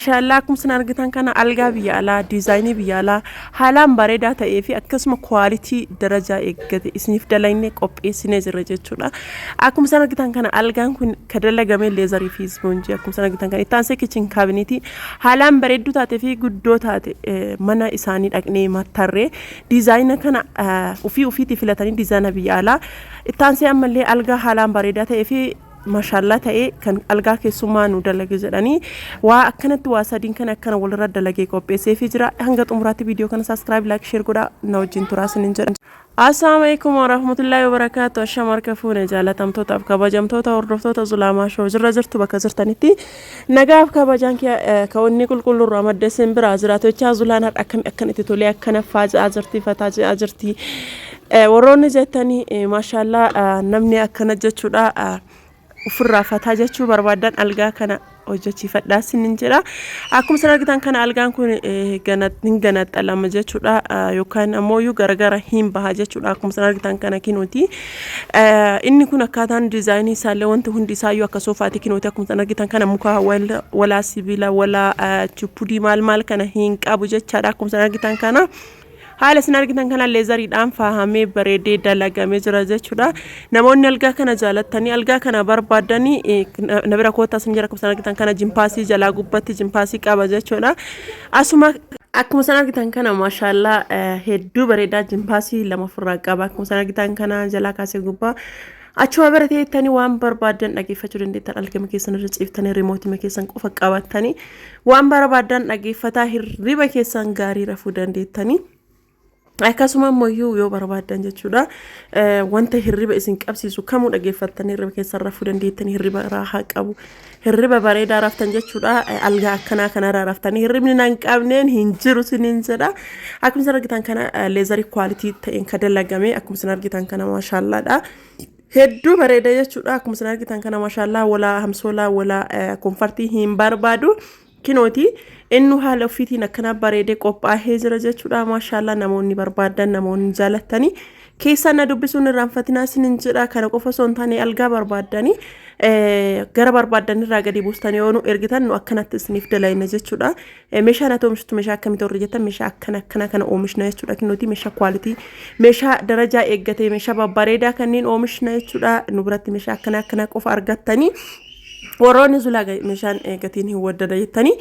maashaallah akkuma isin argitan kana algaa biyya alaa diizaayinii biyya alaa haalaan bareedaa ta'ee fi akkasuma kwaalitii darajaa eeggate isiniif dalagne qopheessinee jirra jechuudha. Akkuma isin argitan kana algaan kun kadalagame leezarii fi ispoonjii akkuma isin argitan kana itti aansee kitchen cabinet haalaan bareedduu taatee fi guddoo taate mana isaanii dhaqnee mattarree diizaayina kana ufiitii filatanii diizaayina biyya alaa itti aansee ammallee algaa haalaan bareedaa ta'ee fi maashaallah ta'e kan algaa keessumaa nu dalage jedhanii waa akkanatti waa sadiin kan akkana walirra dalagee qopheessee fi jira. Hanga xumuraatti viidiyoo kana subscribe like share godhaa na wajjin turaa sinin jedhan. Assalamu alaikum warahmatullahi wabarakatuh. Ashaamar kafuune jaalatamtootaaf kabajamtoota hordoftoota Zulaamaa Show jirra jirtu bakka jirtanitti nagaaf kabajaan ka'onni qulqullurraa madda isin biraa jiraatu jecha Zulaanaa akkam itti tolee akkana faajaa jirti fataa jirti warroonni jettanii maashaallah namni akkana jechuudha. Ufirraa fataa jechuu barbaadan algaa kana hojjechiifadhaa sinin jedha. Akkuma isin argitan kana algaan kun ganaxxalama jechuudha yookaan ammoo gargara hin baha jechuudha. Akkuma isin argitan kana kinooti inni kun akkaataan diizaayinii isaallee wanti hundi isaayyuu akka soofaati kinooti. Akkuma isin argitan kana muka walaa sibiila walaa chuppudii maal kana hin qabu jechaadha. Akkuma isin argitan kana haala isin argitan kana leezariidhaan fahamee bareedee dalagamee jira jechuudha. Namoonni algaa kana jaalatanii algaa kana barbaadanii na bira kootaa isin jira. Akkuma isin argitan kana jimpaasii jalaa gubbatti jimpaasii qaba jechuudha. Asuma akkuma isin argitan kana maashaallah hedduu bareedaa jimpaasii lama ofirraa qaba. Akkuma isin argitan kana jalaa kaasee gubbaa achuma barateettanii waan barbaadan dhageeffachuu dandeettan. Algama keessan irra ciiftanii reemootii keessan qofa qabattanii waan barbaadan dhageeffataa hirriba keessan gaarii rafuu dandeettanii. Akkasuma ammoo yoo barbaadan jechuudha wanta hirriba isin qabsiisu kamuu dhageeffattanii hirriba keessan rafuu dandeettanii hirriba raahaa qabu hirriba bareedaa raftan jechuudha. Algaa akkanaa kanarraa raftanii hirribni nan qabneen hin jiru sinin jedha. Akkuma isin argitan kana leezarii kwaalitii ta'een kadalagame akkuma isin argitan kana maashaalladha. Hedduu bareeda jechuudha. Akkuma isin argitan kana maashaallah walaa hamsoolaa walaa komfortii hin barbaadu kinooti. Innu haala ofiitiin akkana bareedee qophaa'ee jira jechuudha. Maashaallah namoonni barbaadan namoonni jaalatanii keessan na dubbisuun irraanfatinaa sinin jedha. Kana qofa osoo hin taane algaa barbaadanii gara barbaadanirraa gadi buustanii yoo nu ergitan nu akkanatti isiniif dalayna jechuudha. Meeshaan ati oomishtu meeshaa akkamitti warri jettan meeshaa akkana kana oomishna jechuudha. Kinooti meeshaa kwaalitii meeshaa darajaa eeggate meeshaa babbareedaa kanneen oomishna jechuudha. Nu biratti meeshaa akkana qofa argattanii warroonni zulaa meeshaan gatiin hin waddada jettanii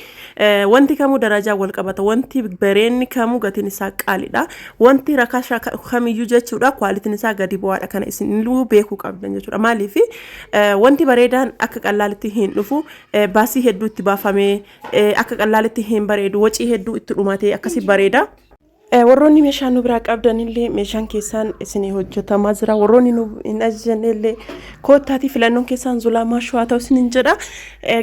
wanti kamuu darajaa wal qabata. Wanti bareenni kamuu gatiin isaa qaaliidha. Wanti rakaa kamiyyuu jechuudha kwaalitiin isaa gadi bu'aadha. Kana isinillee beekuu qabdan jechuudha. Maaliif wanti bareedaan akka qallaalitti hin dhufu baasii hedduu itti baafamee akka qallaalitti hin bareedu wacii hedduu itti dhumatee akkasi bareeda. Warroonni meeshaan nu biraa qabdanillee meeshaan keessan isinii hojjetamaa jira. Warroonni nu hin ajajannellee koottaati filannoon keessan Zulaamaa Show ta'u isinin jedha.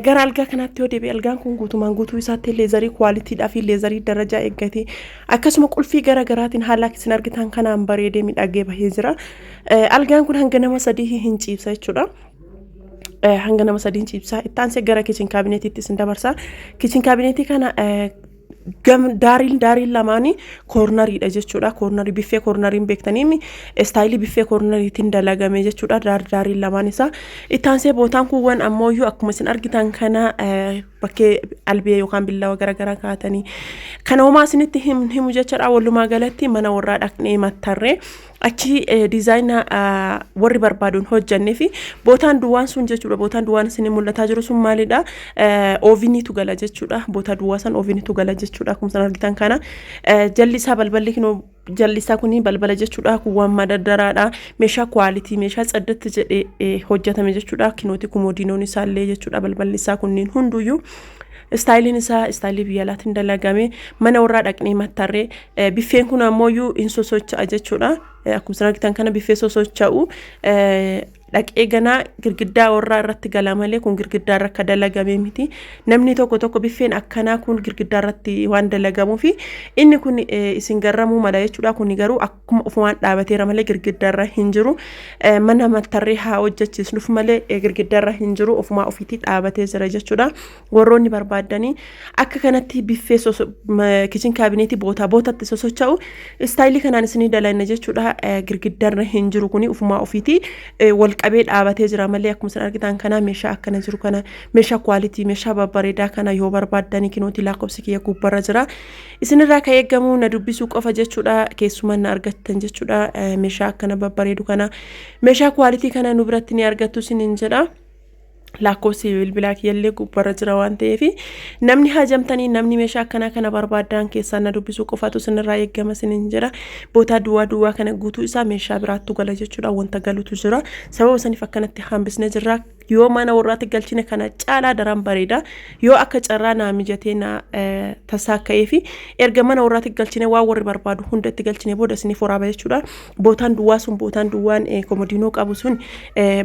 Gara algaa kanatti yoo deebi'e algaan kun guutumaan guutuu isaatti leezarii kwaaliitiidhaa fi leezarii darajaa eeggate akkasuma qulfii garaagaraatiin haala isin argitan kanaan bareedee miidhagee bahee jira. Algaan kun hanga nama 3 hin ciibsa jechuudha. Hanga nama 3 ciibsa. Itti aansee gara kitchen cabinetiitti isin dabarsa. Kitchen cabinetii kana daariin lamaanii koornariidha jechuudha. Koornarii biffee koornariin beektanii istaayilii biffee koornariitiin dalagame jechuudha. Daariin lamaan isaa itti aansee bootaan kuuwwan ammoo akkuma isin argitan kana bakkee albee yookaan billawa garaagaraa kaatanii kana homaa isinitti himu jechuudha. Walumaa galatti mana warraa dhaqnee mattarree achi diizaayina warri barbaaduun hojjannee fi bootaan duwwaan sun jechuudha. Bootaan duwwaan isin mul'ataa jiru sun maalidha? Ooviniitu gala jechuudha. Bootaa duwwaa san ooviniitu gala jechuudha. Akkuma isin argitan kana jallisaa balballi kinoo jallisaa kuni balbala jechuudha. Kuwwan madaddaraadha. Meeshaa kwaalitii meeshaa caddatti jedhee hojjetame jechuudha. Kinooti kumoodiinoon isaallee jechuudha. Balballi isaa kunniin hunduyyuu istaayiliin isaa istaayilii biyya alaatiin dalagame mana warraa dhaqnee mattarree biffeen kun ammoo hin sosocho'a jechuudha. Akkuma isin argitan kana biffee sosocho'u dhaqee ganaa girgiddaa warraa irratti gala malee kun girgiddaa irra akka dalagame miti. Namni tokko biffeen akkanaa kun girgiddaa irratti waan dalagamu fi inni kun isin garramuu mala jechuudha. Kun garuu akkuma ofumaan dhaabateera malee girgiddaa irra hin jiru. Mana mattarree haa hojjechiisnuuf malee girgiddaa irra hin jiru. Ofumaa ofiitii dhaabatee jira jechuudha. Warroonni barbaadanii akka kanatti biffee kitchen cabinetii bootatti sosocho'u istaayilii kanaan isinii dalayna jechuudha. Girgiddaa irra hin jiru kuni ofumaa ofiitii wal qabee dhaabatee jira malee akkuma isin argitan kana meeshaa akkana jiru kana meeshaa quality meeshaa babbareedaa kana yoo barbaaddanii kinooti lakkoofsi kiyya gubbarra jira isinirraa ka eegamu na dubbisuu qofa jechuudha keessumaa na argattan jechuudha meeshaa akkana babbareedu kana meeshaa quality kana nu biratti ni argattu isinin jedha lakkoofsi bilbilaa kiyyallee gubbarra jira waan ta'eef namni hajamtanii namni meeshaa akkana kana barbaadan keessaa na dubbisuu qofatu isinirraa eegama isinin jira boota duwwaa kana guutuu isaa meeshaa biraattu gala jechuudha wanta galutu jira sababa saniif akkanatti hambisne jirra yoo mana warraatti galchine kana caalaa daran bareeda yoo akka carraa na mijatee na tasaaka'ee fi erga mana warraatti galchine waa warri barbaadu hunda itti galchine booda isiniif waraaba jechuudha bootaan duwwaan komodiinoo qabu sun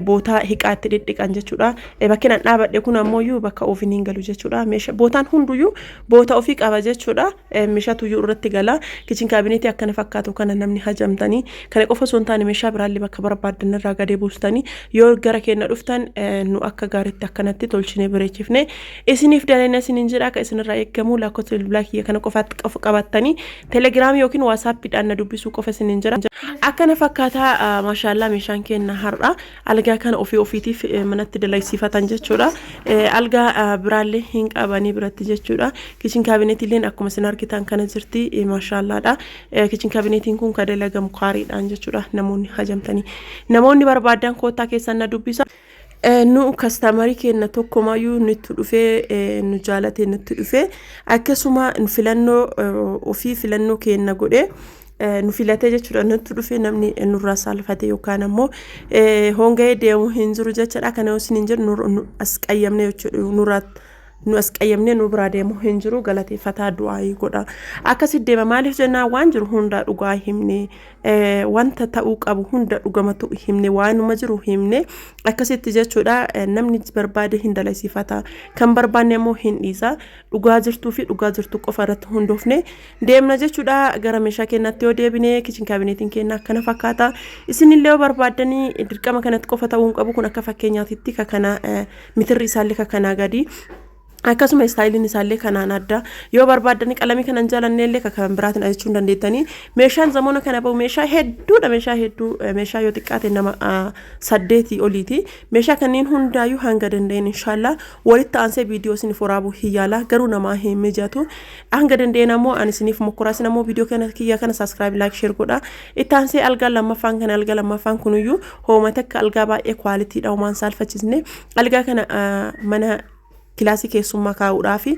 boota hiqaatti dhidhiqan jechuudha bakki dhaabadhe kun ammoo yu bakka oofiniin galu jechuudha meeshaa bootaan hunduyyuu boota ofii qaba jechuudha meeshaatu yu irratti gala kitchen cabinet akkana fakkaatu kana namni hajamtanii kana qofa son taane meeshaa biraallee bakka barbaadan irraa gadee buustanii yoo gara keenya dhuftan nu akka gaariitti akkanatti tolchine bareechifne isiniif dalena isinin jira ka isinirraa eegamu lakkoofsa bilbilaa kiyya kana qofaatti qabattanii telegram yookiin whatsapp dhaan na dubbisuu qofa isinin jira akkana fakkaata maashaallah meeshaan keenya har'a algaa kana ofiitiif manatti dalagsifatan jechuudha algaa biraallee hin qabanii biratti jechuudha kitchen cabinet illeen akkuma isin argitan kana jirti maashaallah dha kitchen cabinetiin kun ka dalagamu qaariidhaan jechuudha namoonni hajamtanii namoonni barbaadan koottaa keessan na dubbisa nu customer keenya tokko maayuu nutti dhufee nu jaalate nutti dhufee akkasuma filannoo ofii filannoo keenya godhee nu filate jechuudha nutti dhufee namni nurraa saalfate yookaan ammoo hongee deemu hin jiru jechuudha kana isin hin jiru nu as qayyamne jechuudha nurraa nu as qayyamne nu bira deemu hin jiru galateeffataa du'aa godha akkasi deema maaliif jenna waan jiru hunda dhugaa himne wanta ta'uu qabu hunda dhugamatu himne waanuma jiru himne akkasitti jechuudha namni barbaade hin dalagsifata kan barbaanne ammoo hin dhiisa dhugaa jirtuu fi dhugaa jirtu qofa irratti hundoofne deemna jechuudha gara meeshaa keenyatti yoo deebine kitchen cabinetiin keenya akkana fakkaata isinillee yoo barbaadanii dirqama kanatti qofa ta'uu qabu kun akka fakkeenyaatitti ka kana mitirri isaallee ka kana gadi akkasuma styliin isaallee kanaan adda yoo barbaadanii qalamii kanan jaalannellee kan biraatiin ajjechuun dandeettanii meeshaan zamoona kana bahu meeshaa hedduudha meeshaa yoo xiqqaate nama 8 oliiti meeshaa kanneen hundaayyuu hanga danda'een inshallah walitti aansee viidiyoo isiniif waraabu hiyyaala garuu namaa hin mijatu hanga danda'een ammoo ani isiniif mokkuraas namoo viidiyoo kana kiyya kana subscribe like share godha itti aansee algaa lammaffaan kunuyyuu hoomata akka algaa baay'ee quality dha waan saalfachisne algaa kana mana kilaasii keessummaa kaa'uudhaa fi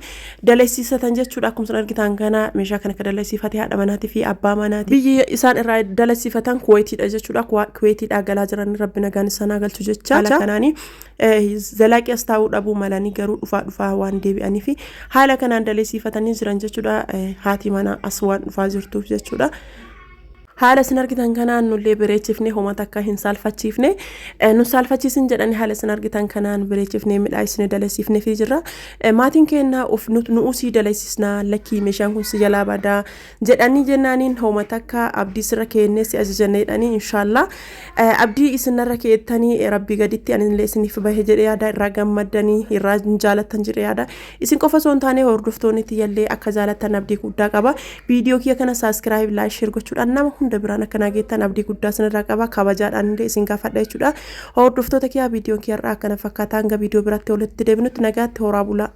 dalagsifatan jechuudha akkuma isin argitan kana meeshaa kana ka dalagsifate haadha manaatii fi abbaa manaatii biyyi isaan irraa dalagsifatan kuweetiidha jechuudha kuweetiidha galaa jiran rabbi nagaan isaan galchu jecha haala kanaanii zalaaqii as taa'uu dhabuu malanii garuu dhufaa waan deebi'anii fi haala kanaan dalagsifatan jiran jechuudha haati manaa as waan dhufaa jirtuuf jechuudha haala isin argitan kanaan nullee bareechifne homata akka hin saalfachiifne nu saalfachiisin jedhani haala isin argitan kanaan bareechifne midhaasine dalagsifne fi jirra maatiin keenya of nu usii dalagsisna lakkii meeshaan kun si jalaa badaa jedhani jennaaniin homata akka abdii sirra keenne si ajajanne jedhani inshallah abdii isinarra keettanii rabbi gaditti anillee isiniif bahe jedhe yaada irraa gammadanii irraa jaalatan jedhe yaada isin qofa soon taane hordoftoonni tiyallee akka jaalatan abdii guddaa qaba viidiyoo kiyya kana subscribe like share gochuudhaan nama hunda biraan akka nageettan abdii guddaa sanarraa qaba kabajaadhaan illee isin gaafadha jechuudha hordoftoota kiyya viidiyoo kiyya irraa akkana fakkaataa hanga viidiyoo biratti walitti deebinutti nagaatti horaa bulaa